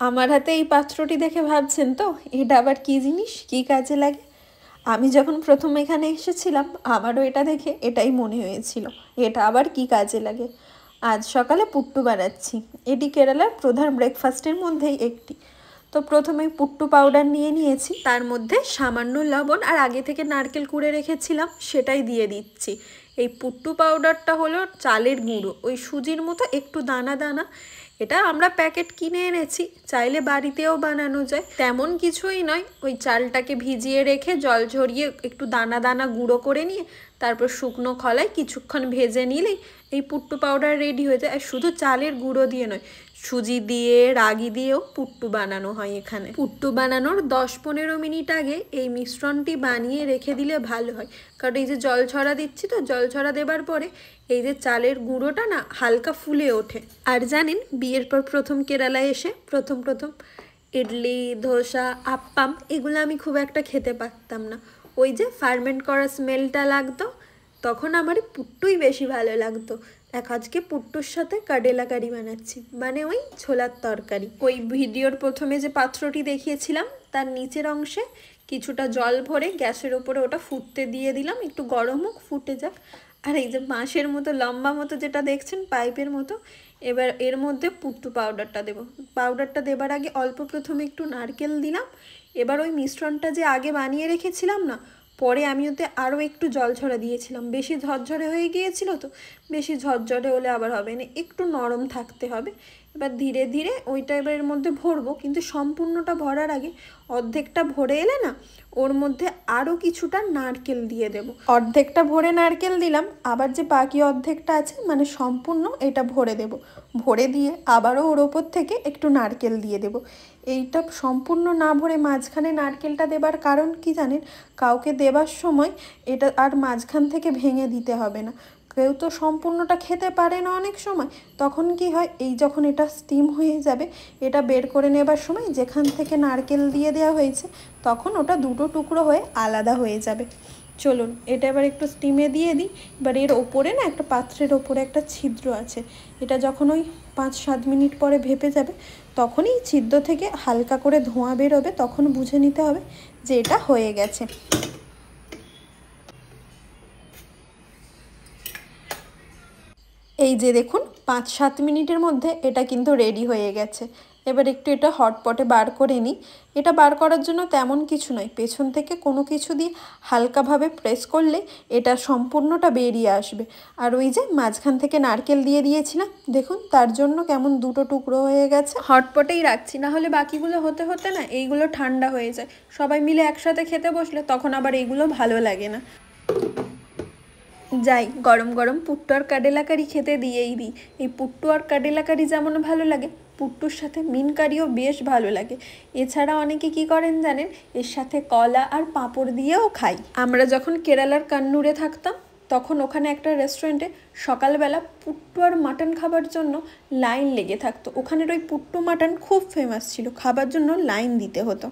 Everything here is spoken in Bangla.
আমার হাতে এই পাত্রটি দেখে ভাবছেন তো এটা আবার কী জিনিস, কী কাজে লাগে? আমি যখন প্রথম এখানে এসেছিলাম আমারও এটা দেখে এটাই মনে হয়েছিল, এটা আবার কী কাজে লাগে। আজ সকালে পুট্টু বানাচ্ছি। এটি কেরালার প্রধান ব্রেকফাস্টের মধ্যেই একটি। তো প্রথমে পুট্টু পাউডার নিয়ে নিয়েছি, তার মধ্যে সামান্য লবণ আর আগে থেকে নারকেল কুড়ে রেখেছিলাম সেটাই দিয়ে দিচ্ছি। এই পুট্টু পাউডারটা হলো চালের গুঁড়ো, ওই সুজির মতো একটু দানা দানা। এটা আমরা প্যাকেট কিনে এনেছি, চাইলে বাড়িতেও বানানো যায়, তেমন কিছুই নয়। ওই চালটাকে ভিজিয়ে রেখে জল ঝরিয়ে একটু দানা দানা গুঁড়ো করে নিয়ে তারপর শুকনো খলায় কিছুক্ষণ ভেজে নিলেই এই পুট্টু পাউডার রেডি হয়ে যায়। আর শুধু চালের গুঁড়ো দিয়ে নয়, সুজি দিয়ে রাগি দিয়েও পুট্টু বানানো হয় এখানে। পুট্টু বানানোর 10-15 মিনিট আগে এই মিশ্রণটি বানিয়ে রেখে দিলে ভালো হয়, কারণ এই যে জল ছড়া দিচ্ছি, তো জল ছড়া দেবার পরে এই যে চালের গুঁড়োটা না হালকা ফুলে ওঠে। আর জানেন, বিয়ের পর প্রথম কেরালায় এসে প্রথম ইডলি, ধোসা, আপ্পাম এগুলো আমি খুব একটা খেতে পারতাম না। ওই যে ফার্মেন্ট করা স্মেলটা লাগতো, তখন আমার পুট্টুই বেশি ভালো লাগতো। আজকে পুট্টুর সাথে কাডেলা কারি বানাচ্ছি, মানে ওই ছোলার তরকারি। ওই ভিডিওর প্রথমে যে পাত্রটি দেখিয়েছিলাম তার নিচের অংশে কিছুটা জল ভরে গ্যাসের ওপরে ওটা ফুটতে দিয়ে দিলাম, একটু গরম হোক, ফুটে যাক। আর এই যে বাঁশের মতো লম্বা মতো যেটা দেখছেন পাইপের মতো, এবার এর মধ্যে পুট্টু পাউডারটা দেবো। পাউডারটা দেবার আগে অল্প প্রথমে একটু নারকেল দিলাম। এবার ওই মিশ্রণটা যে আগে বানিয়ে রেখেছিলাম না, পরে আমি ওতে আরও একটু জল ছড়া দিয়েছিলাম। বেশি ঝরঝরে হয়ে গিয়েছিল, তো বেশি ঝরঝরে হলে আবার হবে না, একটু নরম থাকতে হবে। এবার ধীরে ধীরে ওইটা এবার এর মধ্যে ভরবো, কিন্তু সম্পূর্ণটা ভরার আগে অর্ধেকটা ভরে এলে না ওর মধ্যে আরও কিছুটা নারকেল দিয়ে দেব। অর্ধেকটা ভরে নারকেল দিলাম, আবার যে বাকি অর্ধেকটা আছে মানে সম্পূর্ণ এটা ভরে দেব। ভরে দিয়ে আবারও ওর ওপর থেকে একটু নারকেল দিয়ে দেব। এইটা সম্পূর্ণ না ভরে মাঝখানে নারকেলটা দেবার কারণ কি জানেন? কাউকে দেবার সময় এটা আর মাঝখান থেকে ভেঙে দিতে হবে না। কেউ তো সম্পূর্ণটা খেতে পারে না অনেক সময়, তখন কি হয়, এই যখন এটা স্টিম হয়ে যাবে এটা বের করে নেবার সময় যেখান থেকে নারকেল দিয়ে দেওয়া হয়েছে তখন ওটা দুটো টুকরো হয়ে আলাদা হয়ে যাবে। চলুন এটা এবার একটু স্টিমে দিয়ে দিই। এবার এর ওপরে না একটা পাত্রের ওপরে একটা ছিদ্র আছে, এটা যখন ওই 5-7 মিনিট পরে ভেপে যাবে তখনই ছিদ্র থেকে হালকা করে ধোঁয়া বেরোবে, তখন বুঝে নিতে হবে যে এটা হয়ে গেছে। এই যে দেখুন 5-7 মিনিটের মধ্যে এটা কিন্তু রেডি হয়ে গেছে। এবার একটু এটা হটপটে বার করে নিই। এটা বার করার জন্য তেমন কিছু নয়, পেছন থেকে কোনো কিছু দিয়ে হালকাভাবে প্রেস করলে এটা সম্পূর্ণটা বেরিয়ে আসবে। আর ওই যে মাঝখান থেকে নারকেল দিয়ে দিয়েছিলাম, দেখুন তার জন্য কেমন দুটো টুকরো হয়ে গেছে। হটপটেই রাখছি, না হলে বাকিগুলো হতে হতে না এইগুলো ঠান্ডা হয়ে যায়। সবাই মিলে একসাথে খেতে বসলে তখন আবার এইগুলো ভালো লাগে না। যাই, গরম গরম পুট্টু আর কাডেলা কারি খেতে দিয়েই দিই। এই পুট্টু আর কাডেলা কারি যেমন ভালো লাগে, পুট্টুর সাথে মিন কারিও বেশ ভালো লাগে। এছাড়া অনেকে কি করেন জানেন, এর সাথে কলা আর পাঁপড় দিয়েও খাই। আমরা যখন কেরালার কান্নুরে থাকতাম তখন ওখানে একটা রেস্টুরেন্টে সকালবেলা পুট্টু আর মাটন খাবার জন্য লাইন লেগে থাকতো। ওখানের ওই পুট্টু মাটন খুব ফেমাস ছিল, খাবার জন্য লাইন দিতে হতো।